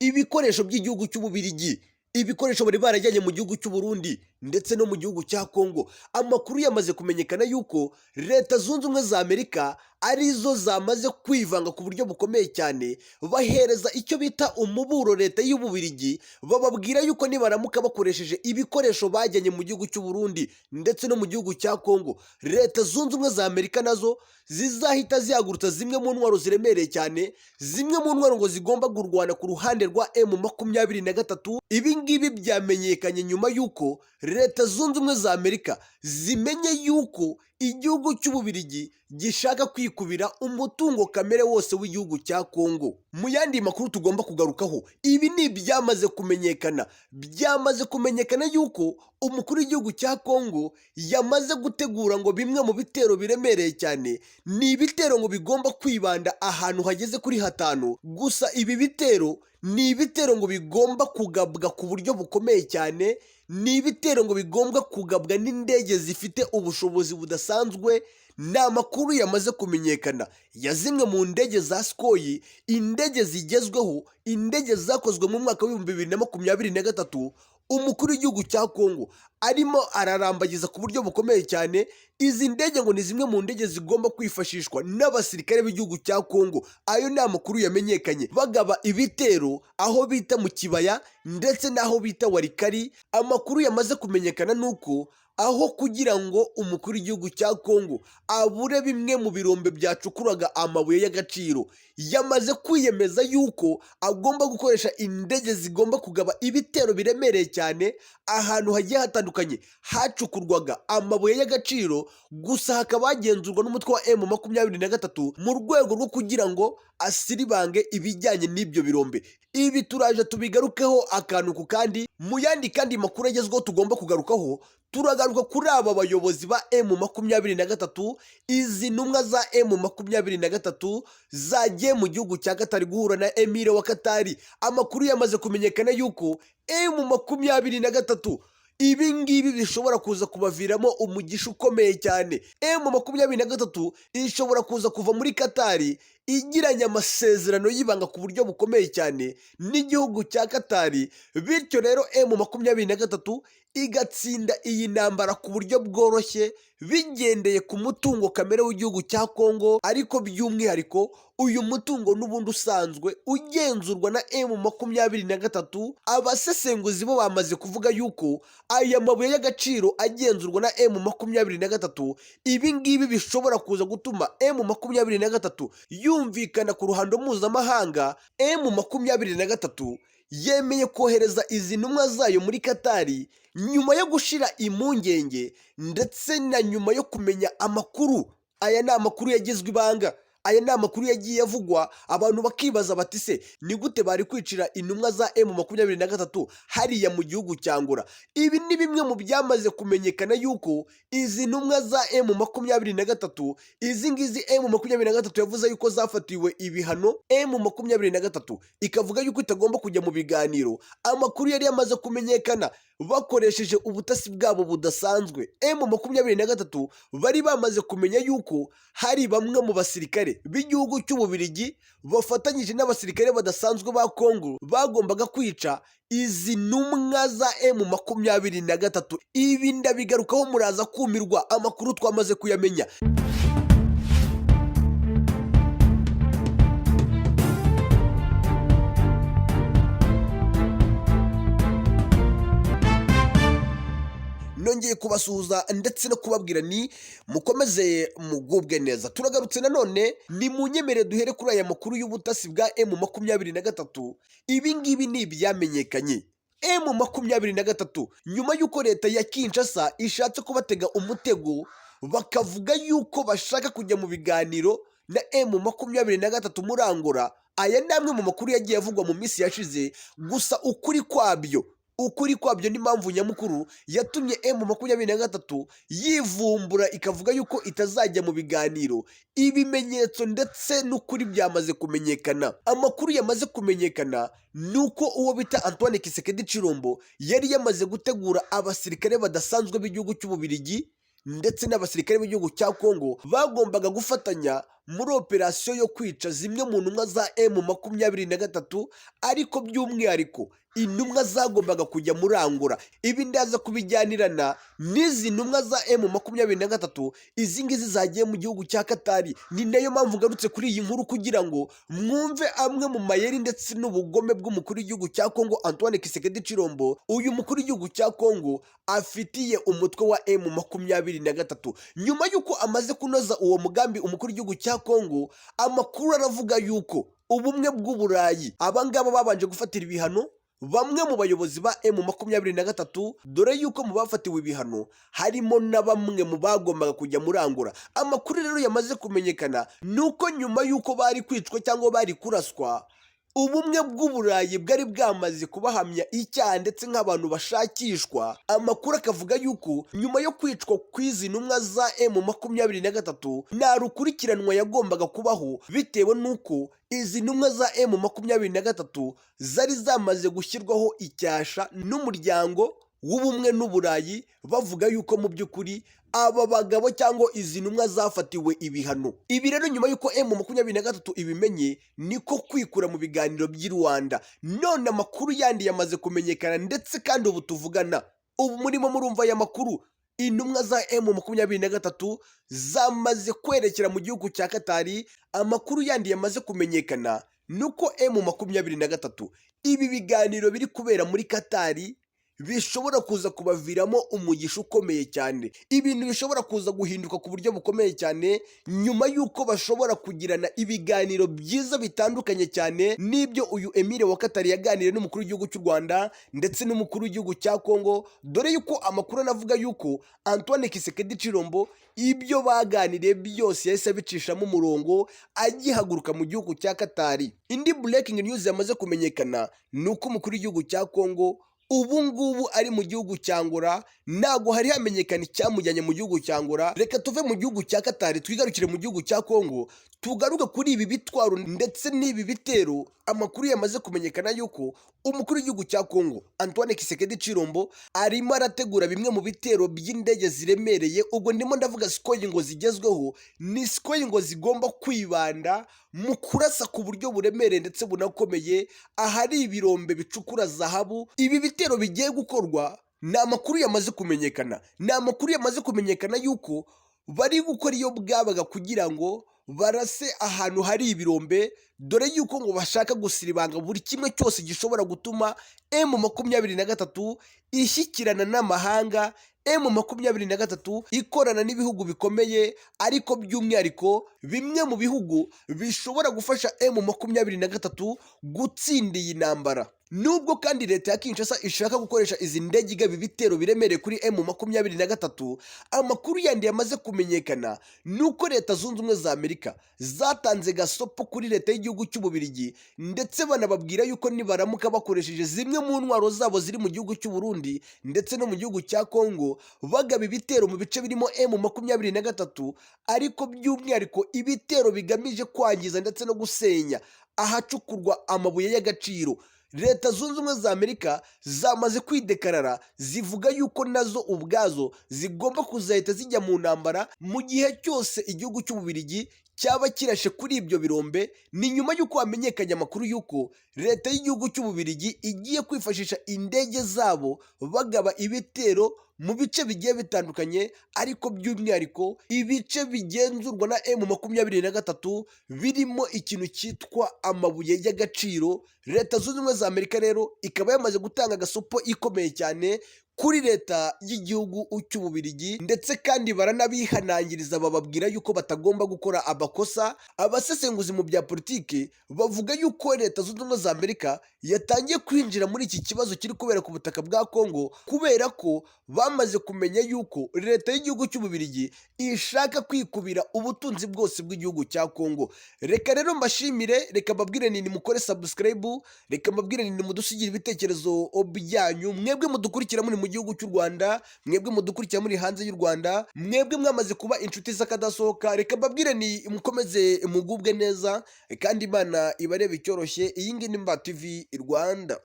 ibikoresho by'igihugu cy'Ububiligi, ibikoresho bari barajyanye mu gihugu cy'u Burundi ndetse no mu gihugu cya Kongo. Amakuru yamaze kumenyekana yuko Leta Zunze Ubumwe za Amerika arizo zamaze kwivanga ku buryo bukomeye cyane, bahereza icyo bita umuburo Leta y'Ububiligi, bababwira yuko nibaramuka bakoresheje ibikoresho bajyanye mu gihugu cy'u Burundi ndetse no mu gihugu cya Kongo, Leta Zunze Ubumwe za Amerika nazo zizahita zihagurutsa zimwe mu ntwaro ziremereye cyane, zimwe mu ntwaro ngo zigomba kurwana ku ruhande rwa M23. Ibi ngibi byamenyekanye nyuma y'uko Leta Zunze Ubumwe za Amerika zimenye yuko igihugu cy'Ububiligi gishaka kwikubira umutungo kamere wose w'igihugu cya Kongo. Mu yandi makuru tugomba kugarukaho, ibi ni ibyamaze kumenyekana. Byamaze kumenyekana yuko umukuru w'igihugu cya Kongo yamaze gutegura ngo bimwe mu bitero biremereye cyane, ni ibitero ngo bigomba kwibanda ahantu hageze kuri hatanu. Gusa ibi bitero ni ibitero ngo bigomba kugabwa ku buryo bukomeye cyane, ni ibitero ngo bigomba kugabwa n'indege zifite ubushobozi budasanzwe. Ni amakuru yamaze kumenyekana ya zimwe mu ndege za Sukhoi, indege zigezweho, indege zakozwe mu mwaka w'ibihumbi 2023. Umukuru w'igihugu cya Kongo arimo ararambagiza ku buryo bukomeye cyane. Izi ndege ngo ni zimwe mu ndege zigomba kwifashishwa n'abasirikare b'igihugu cya Kongo. Ayo ni amakuru yamenyekanye, bagaba ibitero aho bita mu kibaya ndetse n'aho bita Warikari. Amakuru yamaze kumenyekana nuko aho kugira ngo umukuru w'igihugu cya Kongo abure bimwe mu birombe byacukuraga amabuye y'agaciro, yamaze kwiyemeza yuko agomba gukoresha indege zigomba kugaba ibitero biremereye cyane ahantu hagiye hatandukanye hacukurwaga amabuye y'agaciro. Gusa hakaba hagenzurwa n'umutwe wa M23 mu rwego rwo kugira ngo asiribange ibijyanye n'ibyo birombe. Ibi turaje tubigarukeho akantu ku kandi. Mu yandi kandi makuru agezweho tugomba kugarukaho, turagaruka kuri aba bayobozi ba M23. Izi ntumwa za M23 zagiye mu gihugu cya Katari guhura na Emile wa Katari. Amakuru yamaze kumenyekana yuko M23 ibi ngibi bishobora kuza kubaviramo umugisha ukomeye cyane. M23 ishobora kuza kuva muri Katari igiranye amasezerano y'ibanga ku buryo bukomeye cyane n'igihugu cya Katari, bityo rero M23 igatsinda iyi ntambara ku buryo bworoshye bigendeye ku mutungo kamere w'igihugu cya Kongo. Ariko by'umwihariko uyu mutungo n'ubundi usanzwe ugenzurwa na M23. Abasesenguzi bo bamaze kuvuga yuko aya mabuye y'agaciro agenzurwa na M23, ibi ngibi bishobora kuza gutuma M23 yumvikana ku ruhando mpuzamahanga. M23 yemeye kohereza izi ntumwa zayo muri Katari nyuma yo gushira impungenge ndetse na nyuma yo kumenya amakuru. Aya ni amakuru yagizwe ibanga, aya ni amakuru yagiye avugwa, abantu bakibaza bati se ni gute bari kwicira intumwa za M23 hariya mu gihugu cya Angola. Ibi ni bimwe mu byamaze kumenyekana yuko izi ntumwa za M23, izi ngizi M23 yavuze yuko zafatiwe ibihano. M23 ikavuga yuko itagomba kujya mu biganiro. Amakuru yari yamaze kumenyekana bakoresheje ubutasi bwabo budasanzwe. M23 bari bamaze kumenya yuko hari bamwe mu basirikare b'igihugu cy'Ububiligi bafatanyije n'abasirikare badasanzwe ba Kongo bagombaga kwica izi ntumwa za M23. Ibi ndabigarukaho muraza kumirwa, amakuru twamaze kuyamenya. Nongeye kubasuhuza ndetse no kubabwira ni mukomeze mugubwe neza. Turagarutse nanone, ni munyemere duhere kuri aya makuru y'ubutasi bwa M23. Ibi ngibi ni ibyamenyekanye. M23 nyuma y'uko leta ya Kinshasa ishatse kubatega umutego, bakavuga yuko bashaka kujya mu biganiro na M23 muri Angola. Aya ni amwe mu makuru yagiye avugwa mu minsi yashize. Gusa ukuri kwabyo n'impamvu nyamukuru yatumye M23 yivumbura ikavuga yuko itazajya mu biganiro. Ibimenyetso ndetse n'ukuri byamaze kumenyekana. Amakuru yamaze kumenyekana nuko uwo bita Antoine Tshisekedi Tshilombo yari yamaze gutegura abasirikare badasanzwe b'igihugu cy'Ububiligi ndetse n'abasirikare b'igihugu cya Kongo bagombaga gufatanya muri operasiyo yo kwica zimwe mu ntumwa za M23, ariko by'umwihariko intumwa zagombaga kujya muri Angola. Ibi ndaza kubijyanirana n'izi ntumwa za M23, izi ngizi zagiye mu gihugu cya Katari. Ni nayo mpamvu ngarutse kuri iyi nkuru kugira ngo mwumve amwe mu mayeri ndetse n'ubugome bw'umukuru w'igihugu cya Kongo Antoine Tshisekedi Tshilombo. Uyu mukuru w'igihugu cya Kongo afitiye umutwe wa M23. Nyuma y'uko amaze kunoza uwo mugambi umukuru w'igihugu cya Kongo, amakuru aravuga y'uko ubumwe bw'Uburayi abangaba babanje gufatira ibihano bamwe mu bayobozi ba M23, dore yuko mu bafatiwe ibihano harimo na bamwe mu bagombaga kujya muri Angola. Amakuru rero yamaze kumenyekana nuko nyuma y'uko bari kwicwa cyangwa bari kuraswa, ubumwe bw'Uburayi bwari bwamaze kubahamya icyaha ndetse nk'abantu bashakishwa. Amakuru akavuga yuko nyuma yo kwicwa kw'izi ntumwa za M23 nta rukurikiranwa yagombaga kubaho, bitewe n'uko izi ntumwa za M23 zari zamaze gushyirwaho icyasha n'umuryango w'ubumwe n'Uburayi, bavuga yuko mu by'ukuri aba bagabo cyangwa izi ntumwa zafatiwe ibihano. Ibi rero nyuma y'uko M23 ibimenye, niko kwikura mu biganiro by'i Rwanda. None amakuru yandi yamaze kumenyekana, ndetse kandi ubu tuvugana, ubu murimo murumva aya makuru, intumwa za M23 zamaze kwerekera mu gihugu cya Katari. Amakuru yandi yamaze kumenyekana nuko M23 ibi biganiro biri kubera muri Katari bishobora kuza kubaviramo umugisha ukomeye cyane. Ibintu bishobora kuza guhinduka ku buryo bukomeye cyane nyuma y'uko bashobora kugirana ibiganiro byiza bitandukanye cyane n'ibyo uyu Emile wa Katari yaganiriye n'umukuru w'igihugu cy'u Rwanda ndetse n'umukuru w'igihugu cya Kongo, dore yuko amakuru anavuga yuko Antoine Tshisekedi Tshilombo ibyo baganiriye byose yahise abicishamo umurongo agihaguruka mu gihugu cya Katari. Indi breaking news yamaze kumenyekana nuko umukuru w'igihugu cya Kongo ubu ngubu ari mu gihugu cya Angola. Ntabwo hari hamenyekana icyamujyanye mu gihugu cya Angola. Reka tuve mu gihugu cya Katari twigarukire mu gihugu cya Kongo, tugaruke kuri ibi bitwaro ndetse n'ibi bitero. Amakuru yamaze kumenyekana yuko umukuru w'igihugu cya Kongo Antoine Tshisekedi Tshilombo arimo arategura bimwe mu bitero by'indege ziremereye. Ubwo ndimo ndavuga Sukhoi ngo zigezweho, ni Sukhoi ngo zigomba kwibanda mu kurasa ku buryo buremereye ndetse bunakomeye ahari ibirombe bicukura zahabu. Ibi bitero bigiye gukorwa ni amakuru yamaze kumenyekana, yuko bari gukora iyo bwabaga kugira ngo barase ahantu hari ibirombe, dore yuko ngo bashaka gusiribanga buri kimwe cyose gishobora gutuma M23 ishyikirana n'amahanga, M23 ikorana n'ibihugu bikomeye, ariko by'umwihariko bimwe mu bihugu bishobora gufasha M23 gutsinda iyi ntambara. Nubwo kandi leta ya Kinshasa ishaka gukoresha izi ndege igaba ibitero biremereye kuri M23, amakuru yandi yamaze kumenyekana nuko Leta Zunze Ubumwe za Amerika zatanze gasopo kuri leta y'igihugu cy'Ububiligi, ndetse banababwira yuko nibaramuka bakoresheje zimwe mu ntwaro zabo ziri mu gihugu cy'u Burundi ndetse no mu gihugu cya Kongo bagaba ibitero mu bice birimo M23, ariko by'umwihariko ibitero bigamije kwangiza ndetse no gusenya ahacukurwa amabuye y'agaciro, Leta Zunze Ubumwe za Amerika zamaze kwidekarara, zivuga yuko nazo ubwazo zigomba kuzahita zijya mu ntambara mu gihe cyose igihugu cy'Ububiligi cyaba kirashe kuri ibyo birombe. Ni nyuma y'uko hamenyekanye amakuru y'uko leta y'igihugu cy'Ububiligi igiye kwifashisha indege zabo bagaba ibitero mu bice bigiye bitandukanye, ariko by'umwihariko ibice bigenzurwa na M23 birimo ikintu cyitwa amabuye y'agaciro. Leta Zunze Ubumwe za Amerika rero ikaba yamaze gutanga gasopo ikomeye cyane kuri leta y'igihugu cy'Ububiligi, ndetse kandi baranabihanangiriza, bababwira yuko batagomba gukora amakosa. Abasesenguzi mu bya politiki bavuga yuko Leta Zunze Ubumwe za Amerika yatangiye kwinjira muri iki kibazo kiri kubera ku butaka bwa Kongo, kubera ko bamaze kumenya yuko leta y'igihugu cy'Ububiligi ishaka kwikubira ubutunzi bwose bw'igihugu cya Kongo. Reka rero mbashimire, reka mbabwire ni mukore subscribe, reka mbabwire ni mudusigire ibitekerezo byanyu, mwebwe mudukurikira muri mu gihugu cy'u Rwanda, mwebwe mudukurikira muri hanze y'u Rwanda, mwebwe mwamaze kuba inshuti z'akadasohoka, reka mbabwire ni mukomeze mugubwe neza kandi Imana ibarebe icyoroshye. Iyi ngiyi ni Mba TV Rwanda.